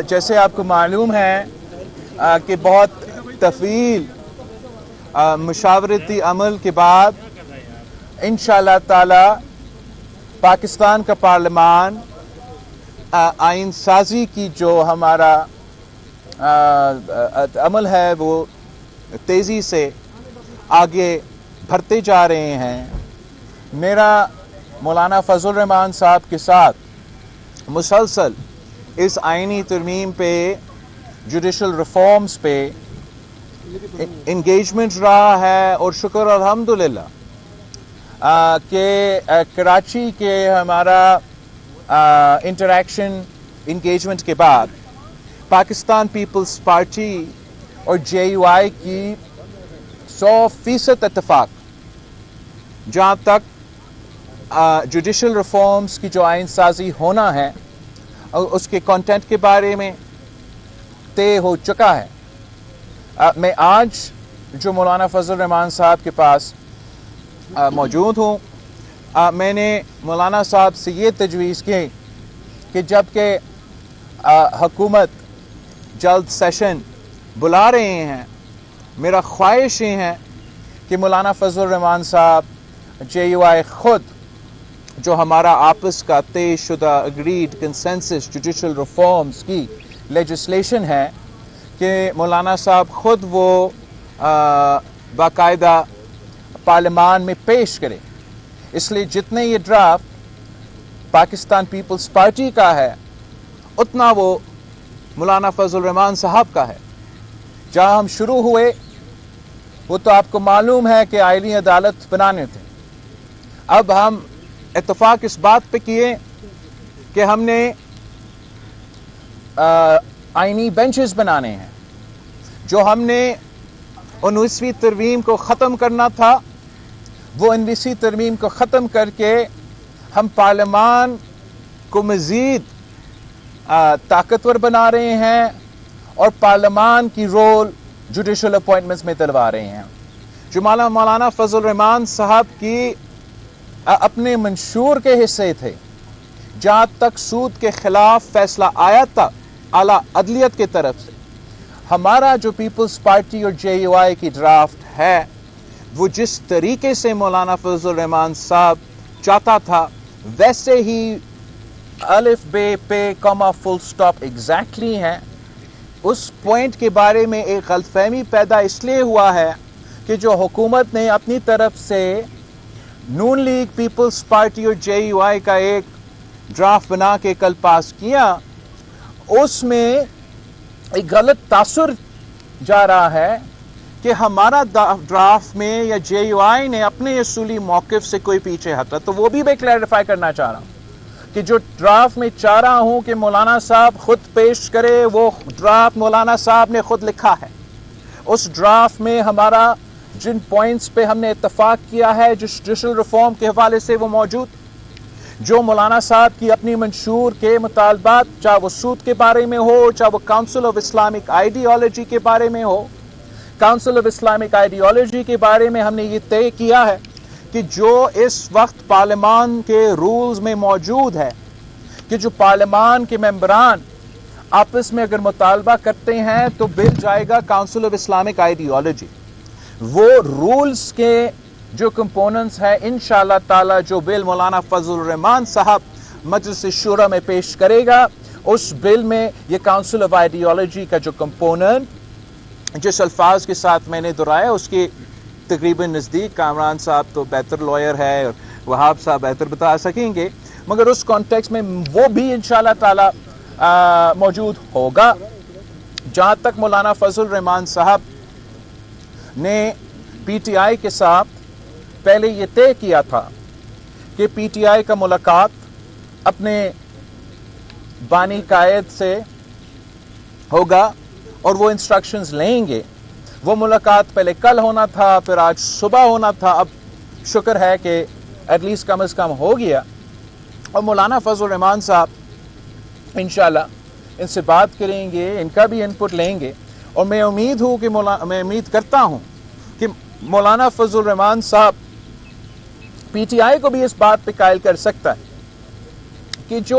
جیسے آپ کو معلوم ہے کہ بہت طویل مشاورتی عمل کے بعد انشاءاللہ تعالی پاکستان کا پارلیمان آئین سازی کی جو ہمارا عمل ہے وہ تیزی سے آگے بڑھتے جا رہے ہیں. میرا مولانا فضل الرحمان صاحب کے ساتھ مسلسل اس آئینی ترمیم پہ جوڈیشل ریفارمز پہ انگیجمنٹ رہا ہے اور شکر الحمدللہ کہ کراچی کے ہمارا انٹریکشن انگیجمنٹ کے بعد پاکستان پیپلز پارٹی اور JUI کی 100% اتفاق جہاں تک جوڈیشل ریفارمز کی جو آئین سازی ہونا ہے اور اس کے کنٹینٹ کے بارے میں طے ہو چکا ہے. میں آج جو مولانا فضل الرحمان صاحب کے پاس موجود ہوں، میں نے مولانا صاحب سے یہ تجویز کی کہ جب کہ حکومت جلد سیشن بلا رہے ہیں، میرا خواہش یہ ہے کہ مولانا فضل الرحمان صاحب JUI خود جو ہمارا آپس کا طے شدہ اگریڈ کنسنسس جوڈیشل ریفارمز کی لیجسلیشن ہے کہ مولانا صاحب خود وہ باقاعدہ پارلیمان میں پیش کرے. اس لیے جتنے یہ ڈرافٹ پاکستان پیپلز پارٹی کا ہے اتنا وہ مولانا فضل الرحمان صاحب کا ہے. جہاں ہم شروع ہوئے وہ تو آپ کو معلوم ہے کہ آئینی عدالت بنانے تھے. اب ہم اتفاق اس بات پہ کیے کہ ہم نے آئینی بینچز بنانے ہیں. جو ہم نے 19ویں ترمیم کو ختم کرنا تھا وہ 19ویں ترمیم کو ختم کر کے ہم پارلیمان کو مزید طاقتور بنا رہے ہیں اور پارلیمان کی رول جوڈیشل اپوائنٹمنٹس میں دلوا رہے ہیں. جو مولانا فضل الرحمان صاحب کی اپنے منشور کے حصے تھے، جہاں تک سود کے خلاف فیصلہ آیا تھا اعلیٰ عدلیت کی طرف سے، ہمارا جو پیپلز پارٹی اور JUI کی ڈرافٹ ہے وہ جس طریقے سے مولانا فضل الرحمان صاحب چاہتا تھا ویسے ہی الف بے پے کاما فل سٹاپ ایگزیکٹلی ہیں. اس پوائنٹ کے بارے میں ایک غلط فہمی پیدا اس لیے ہوا ہے کہ جو حکومت نے اپنی طرف سے نون لیگ پیپلز پارٹی اور JUI کا ایک ڈرافٹ بنا کے کل پاس کیا، اس میں ایک غلط تاثر جا رہا ہے کہ ہمارا ڈرافٹ میں یا JUI نے اپنے اصولی موقف سے کوئی پیچھے ہٹا. تو وہ بھی میں کلیریفائی کرنا چاہ رہا ہوں کہ جو ڈرافٹ میں چاہ رہا ہوں کہ مولانا صاحب خود پیش کرے، وہ ڈرافٹ مولانا صاحب نے خود لکھا ہے. اس ڈرافٹ میں ہمارا جن پوائنٹس پہ ہم نے اتفاق کیا ہے جوڈیشل ریفارم کے حوالے سے وہ موجود. جو مولانا صاحب کی اپنی منشور کے مطالبات، چاہے وہ سود کے بارے میں ہو، چاہے وہ کاؤنسل آف اسلامک آئیڈیالوجی کے بارے میں ہو. کاؤنسل آف اسلامک آئیڈیالوجی کے بارے میں ہم نے یہ طے کیا ہے کہ جو اس وقت پارلیمان کے رولز میں موجود ہے کہ جو پارلیمان کے ممبران آپس میں اگر مطالبہ کرتے ہیں تو بل جائے گا کاؤنسل آف اسلامک آئیڈیالوجی. وہ رولز کے جو کمپوننٹس ہیں انشاءاللہ تعالی جو بل مولانا فضل الرحمان صاحب مجلس شورا میں پیش کرے گا، اس بل میں یہ کاؤنسل آف آئیڈیالوجی کا جو کمپوننٹ جس الفاظ کے ساتھ میں نے دہرایا اس کے تقریباً نزدیک کامران صاحب تو بہتر لائر ہے اور وہاب صاحب بہتر بتا سکیں گے، مگر اس کانٹیکس میں وہ بھی انشاءاللہ تعالی موجود ہوگا. جہاں تک مولانا فضل الرحمان صاحب نے PTI کے ساتھ پہلے یہ طے کیا تھا کہ PTI کا ملاقات اپنے بانی قائد سے ہوگا اور وہ انسٹرکشنز لیں گے. وہ ملاقات پہلے کل ہونا تھا، پھر آج صبح ہونا تھا. اب شکر ہے کہ ایٹ لیسٹ کم از کم ہو گیا. اور مولانا فضل الرحمان صاحب انشاءاللہ ان سے بات کریں گے، ان کا بھی انپٹ لیں گے. اور میں امید کرتا ہوں کہ مولانا فضل الرحمان صاحب PTI کو بھی اس بات پہ قائل کر سکتا ہے کہ جو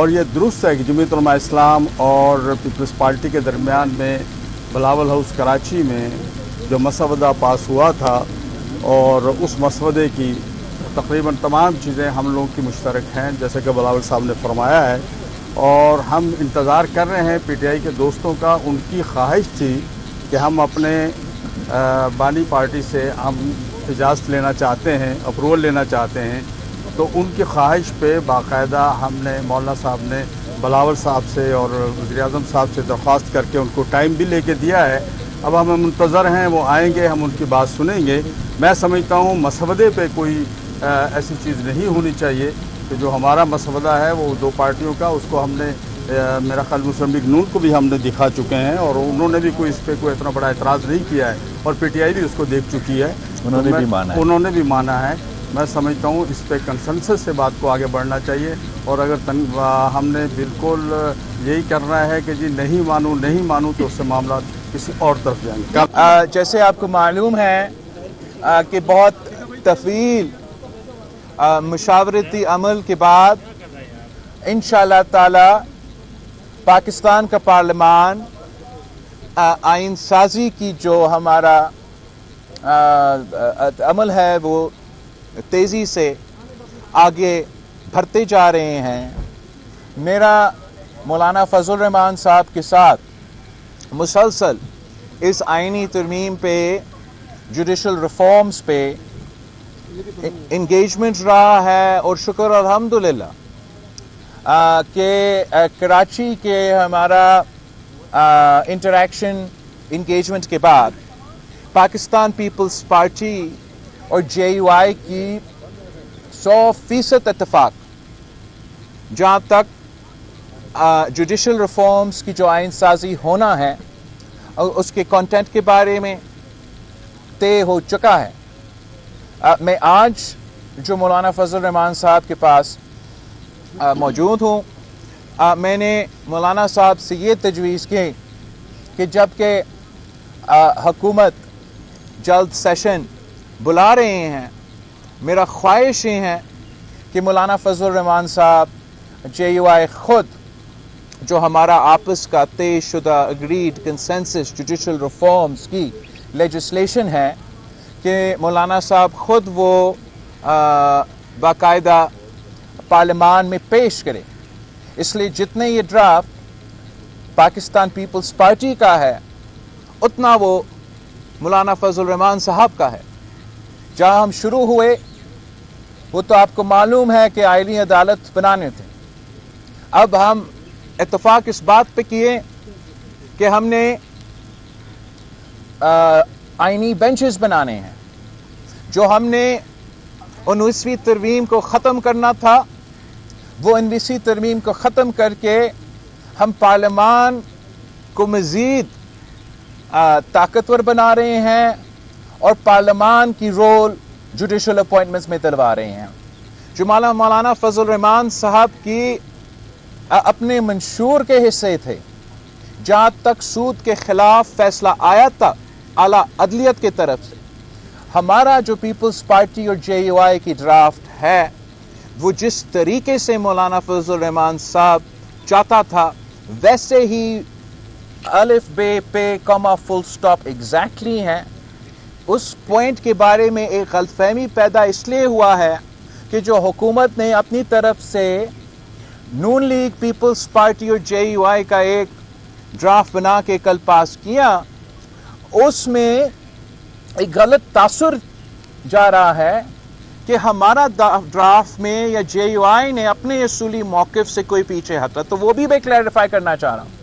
اور یہ درست ہے کہ جمعیت علماء اسلام اور پیپلز پارٹی کے درمیان میں بلاول ہاؤس کراچی میں جو مسودہ پاس ہوا تھا، اور اس مسودے کی تقریباً تمام چیزیں ہم لوگوں کی مشترک ہیں جیسے کہ بلاول صاحب نے فرمایا ہے، اور ہم انتظار کر رہے ہیں پی ٹی آئی کے دوستوں کا۔ ان کی خواہش تھی کہ ہم اپنے بانی پارٹی سے ہم اجازت لینا چاہتے ہیں، اپروول لینا چاہتے ہیں، تو ان کی خواہش پہ باقاعدہ ہم نے مولانا صاحب نے بلاول صاحب سے اور وزیر اعظم صاحب سے درخواست کر کے ان کو ٹائم بھی لے کے دیا ہے۔ اب ہم منتظر ہیں، وہ آئیں گے، ہم ان کی بات سنیں گے۔ میں سمجھتا ہوں مسودے پہ کوئی ایسی چیز نہیں ہونی چاہیے کہ جو ہمارا مسودہ ہے وہ دو پارٹیوں کا، اس کو ہم نے میرا خیال مسلم لیگ نون کو بھی ہم نے دکھا چکے ہیں، اور انہوں نے بھی کوئی اس پہ کوئی اتنا بڑا اعتراض نہیں کیا ہے، اور پی ٹی آئی بھی اس کو دیکھ چکی ہے، انہوں نے بھی مانا ہے۔ میں سمجھتا ہوں اس پہ کنسنسس سے بات کو آگے بڑھنا چاہیے، اور اگر ہم نے بالکل یہی کرنا ہے کہ جی نہیں مانوں تو اس سے معاملات کسی اور طرف جائیں گے۔ جیسے آپ کو معلوم ہے کہ بہت طویل مشاورتی عمل کے بعد انشاءاللہ تعالی پاکستان کا پارلیمان آئین سازی کی جو ہمارا عمل ہے وہ تیزی سے آگے بڑھتے جا رہے ہیں۔ میرا مولانا فضل الرحمان صاحب کے ساتھ مسلسل اس آئینی ترمیم پہ، جوڈیشل ریفارمز پہ انگیجمنٹ رہا ہے، اور شکر الحمدللہ کہ کراچی کے ہمارا انٹریکشن انگیجمنٹ کے بعد پاکستان پیپلز پارٹی اور جے یو آئی کی 100% اتفاق جہاں تک جوڈیشل ریفارمز کی جو آئین سازی ہونا ہے اور اس کے کانٹینٹ کے بارے میں طے ہو چکا ہے۔ میں آج جو مولانا فضل الرحمان صاحب کے پاس موجود ہوں، میں نے مولانا صاحب سے یہ تجویز کی کہ جب کہ حکومت جلد سیشن بلا رہے ہیں، میرا خواہش یہ ہے کہ مولانا فضل الرحمان صاحب، جے یو آئی خود، جو ہمارا آپس کا طے شدہ اگریڈ کنسنسس جوڈیشل ریفارمز کی لیجسلیشن ہے، کہ مولانا صاحب خود وہ باقاعدہ پارلیمان میں پیش کرے۔ اس لیے جتنے یہ ڈرافٹ پاکستان پیپلز پارٹی کا ہے اتنا وہ مولانا فضل الرحمان صاحب کا ہے۔ جہاں ہم شروع ہوئے وہ تو آپ کو معلوم ہے کہ آئینی عدالت بنانے تھے۔ اب ہم اتفاق اس بات پہ کیے کہ ہم نے آئینی بینچز بنانے ہیں۔ جو ہم نے 19ویں ترمیم کو ختم کرنا تھا، وہ 19ویں ترمیم کو ختم کر کے ہم پارلیمان کو مزید طاقتور بنا رہے ہیں، اور پارلیمان کی رول جوڈیشل اپوائنٹمنٹس میں دلوا رہے ہیں۔ جو مولانا فضل الرحمان صاحب کی اپنے منشور کے حصے تھے، جہاں تک سود کے خلاف فیصلہ آیا تھا اعلیٰ عدلیت کی طرف سے، ہمارا جو پیپلز پارٹی اور جے یو آئی کی ڈرافٹ ہے، وہ جس طریقے سے مولانا فضل الرحمان صاحب چاہتا تھا ویسے ہی الف بے پے کما فل سٹاپ ایگزیکٹلی ہیں۔ اس پوائنٹ کے بارے میں ایک غلط فہمی پیدا اس لیے ہوا ہے کہ جو حکومت نے اپنی طرف سے نون لیگ، پیپلز پارٹی اور جے یو آئی کا ایک ڈرافٹ بنا کے کل پاس کیا، اس میں ایک غلط تاثر جا رہا ہے کہ ہمارا ڈرافٹ میں یا جے یو آئی نے اپنے اصولی موقف سے کوئی پیچھے ہٹا۔ تو وہ بھی میں کلیریفائی کرنا چاہ رہا ہوں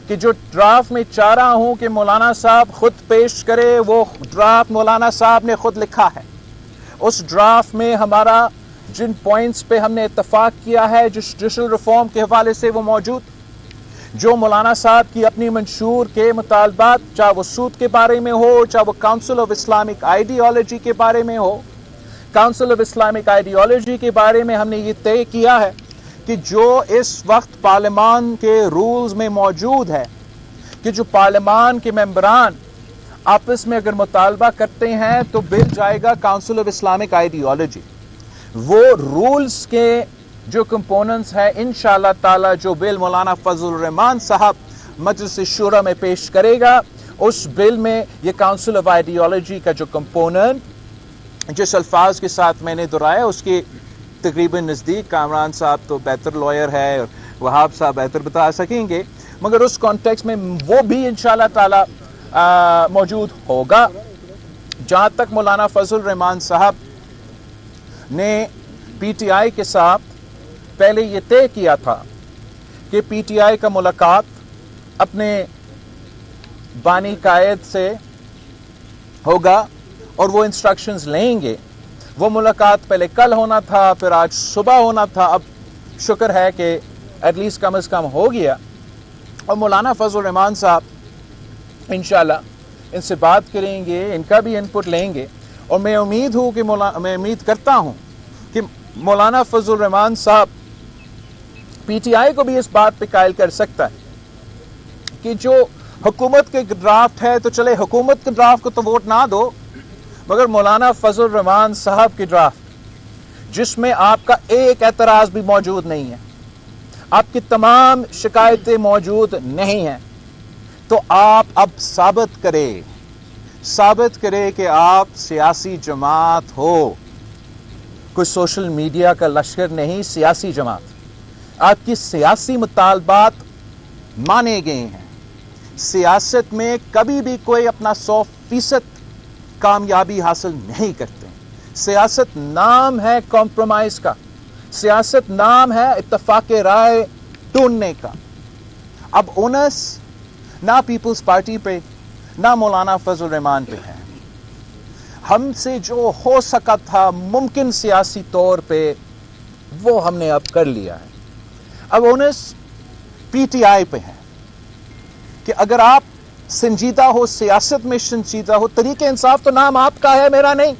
کہ جو ڈرافٹ میں چاہ رہا ہوں کہ مولانا صاحب خود پیش کرے، وہ ڈرافٹ مولانا صاحب نے خود لکھا ہے۔ اس ڈرافٹ میں ہمارا جن پوائنٹس پہ ہم نے اتفاق کیا ہے جوڈیشل ریفارم کے حوالے سے، وہ موجود۔ جو مولانا صاحب کی اپنی منشور کے مطالبات، چاہے وہ سود کے بارے میں ہو، چاہے وہ کاؤنسل آف اسلامک آئیڈیالوجی کے بارے میں ہو، کاؤنسل آف اسلامک آئیڈیالوجی کے بارے میں ہم نے یہ طے کیا ہے کہ جو اس وقت پارلیمان کے رولز میں موجود ہے کہ جو پارلیمان کے ممبران آپس میں اگر مطالبہ کرتے ہیں تو بل جائے گا کاؤنسل آف اسلامک آئیڈیالوجی۔ وہ رولز کے جو کمپوننٹس ہے انشاءاللہ تعالی جو بل مولانا فضل الرحمان صاحب مجلس شورا میں پیش کرے گا، اس بل میں یہ کاؤنسل آف آئیڈیالوجی کا جو کمپوننٹ جس الفاظ کے ساتھ میں نے دہرایا اس کے تقریباً نزدیک کامران صاحب تو بہتر لائر ہے اور وہاب صاحب بہتر بتا سکیں گے، مگر اس کانٹیکس میں وہ بھی انشاءاللہ تعالی موجود ہوگا۔ جہاں تک مولانا فضل الرحمان صاحب نے پی ٹی آئی کے ساتھ پہلے یہ طے کیا تھا کہ پی ٹی آئی کا ملاقات اپنے بانی قائد سے ہوگا اور وہ انسٹرکشنز لیں گے، وہ ملاقات پہلے کل ہونا تھا، پھر آج صبح ہونا تھا، اب شکر ہے کہ ایٹ لیسٹ کم از کم ہو گیا، اور مولانا فضل الرحمان صاحب انشاءاللہ ان سے بات کریں گے، ان کا بھی انپٹ لیں گے، اور میں امید کرتا ہوں کہ مولانا فضل الرحمان صاحب پی ٹی آئی کو بھی اس بات پہ قائل کر سکتا ہے کہ جو حکومت کے ڈرافٹ ہے تو چلے حکومت کے ڈرافٹ کو تو ووٹ نہ دو، مگر مولانا فضل الرحمان صاحب کی ڈرافٹ جس میں آپ کا ایک اعتراض بھی موجود نہیں ہے، آپ کی تمام شکایتیں موجود نہیں ہیں، تو آپ اب ثابت کرے کہ آپ سیاسی جماعت ہو، کوئی سوشل میڈیا کا لشکر نہیں، سیاسی جماعت، آپ کی سیاسی مطالبات مانے گئے ہیں۔ سیاست میں کبھی بھی کوئی اپنا 100% کامیابی حاصل نہیں کرتے، سیاست نام ہے کمپرومائز کا، سیاست نام ہے اتفاق رائے ڈھونڈنے کا۔ اب اونس نہ پیپلز پارٹی پہ نہ مولانا فضل الرحمان پہ ہے، ہم سے جو ہو سکا تھا ممکن سیاسی طور پہ وہ ہم نے اب کر لیا ہے، اب اونس پی ٹی آئی پہ ہے کہ اگر آپ سنجیدہ ہو، سیاست میں سنجیدہ ہو، طریق انصاف تو نام آپ کا ہے، میرا نہیں،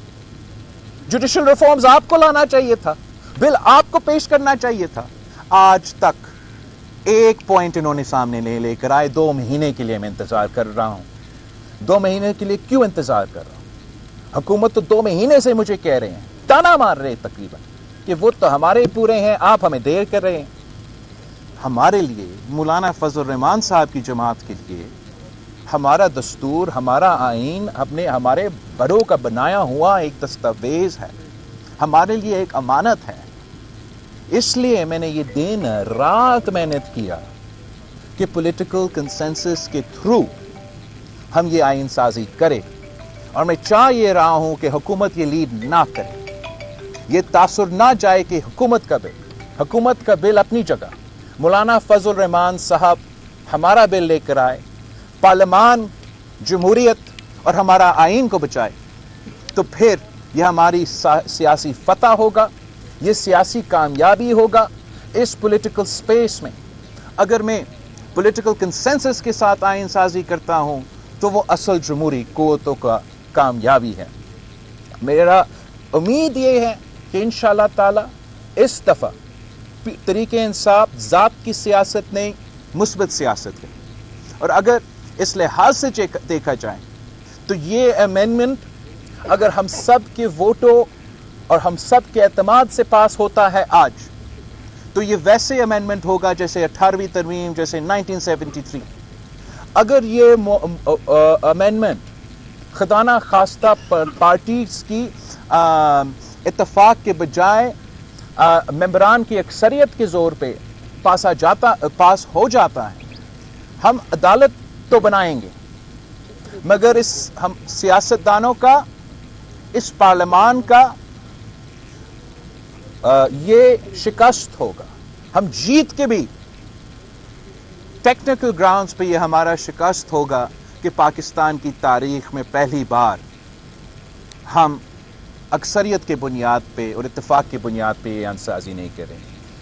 جوڈیشل ریفارمز آپ کو لانا چاہیے تھا، بل آپ کو پیش کرنا چاہیے تھا، آج تک ایک پوائنٹ انہوں نے سامنے نہیں لے کر آئے۔ 2 مہینے کے لیے میں انتظار کر رہا ہوں، 2 مہینے کے لیے کیوں انتظار کر رہا ہوں؟ حکومت تو 2 مہینے سے مجھے کہہ رہے ہیں، تانا مار رہے تقریباً کہ وہ تو ہمارے پورے ہیں، آپ ہمیں دیر کر رہے ہیں۔ ہمارے لیے مولانا فضل الرحمان صاحب کی جماعت کے لیے ہمارا دستور، ہمارا آئین ہمارے بڑوں کا بنایا ہوا ایک دستاویز ہے، ہمارے لیے ایک امانت ہے، اس لیے میں نے یہ دن رات محنت کیا کہ پولیٹیکل کنسنسس کے تھرو ہم یہ آئین سازی کریں، اور میں چاہ یہ رہا ہوں کہ حکومت یہ لیڈ نہ کرے، یہ تاثر نہ جائے کہ حکومت کا بل اپنی جگہ، مولانا فضل الرحمان صاحب ہمارا بل لے کر آئے، پارلیمان جمہوریت اور ہمارا آئین کو بچائے، تو پھر یہ ہماری سیاسی فتح ہوگا، یہ سیاسی کامیابی ہوگا اس پولیٹیکل سپیس میں۔ اگر میں پولیٹیکل کنسنسس کے ساتھ آئین سازی کرتا ہوں تو وہ اصل جمہوری قوتوں کا کامیابی ہے۔ میرا امید یہ ہے کہ انشاءاللہ تعالی اس دفعہ طریق انصاف ذات کی سیاست نہیں، مثبت سیاست ہے، اور اگر اس لحاظ سے دیکھا جائے تو یہ امینڈمنٹ اگر ہم سب کے ووٹوں اور ہم سب کے اعتماد سے پاس ہوتا ہے آج، تو یہ ویسے امینڈمنٹ ہوگا جیسے 18ویں ترمیم، جیسے 1973۔ اگر یہ امینڈمنٹ خدا نہ خواستہ پارٹیز کی اتفاق کے بجائے ممبران کی اکثریت کے زور پہ پاس ہو جاتا ہے، ہم عدالت تو بنائیں گے، مگر ہم سیاستدانوں کا، اس پارلیمان کا یہ شکست ہوگا۔ ہم جیت کے بھی ٹیکنیکل گراؤنڈز پہ یہ ہمارا شکست ہوگا کہ پاکستان کی تاریخ میں پہلی بار ہم اکثریت کے بنیاد پہ اور اتفاق کی بنیاد پہ یہ انسازی نہیں کریں۔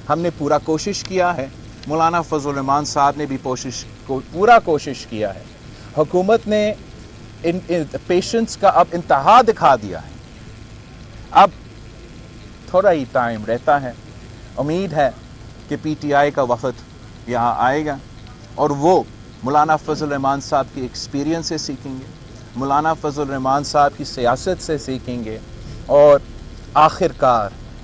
ہم نے پورا کوشش کیا ہے، مولانا فضل الرحمان صاحب نے بھی پورا کوشش کیا ہے، حکومت نے پیشنس کا اب انتہا دکھا دیا ہے، اب تھوڑا ہی ٹائم رہتا ہے، امید ہے کہ پی ٹی آئی کا وفد یہاں آئے گا اور وہ مولانا فضل الرحمان صاحب کی ایکسپیرینس سے سیکھیں گے، مولانا فضل الرحمان صاحب کی سیاست سے سیکھیں گے، اور آخر کار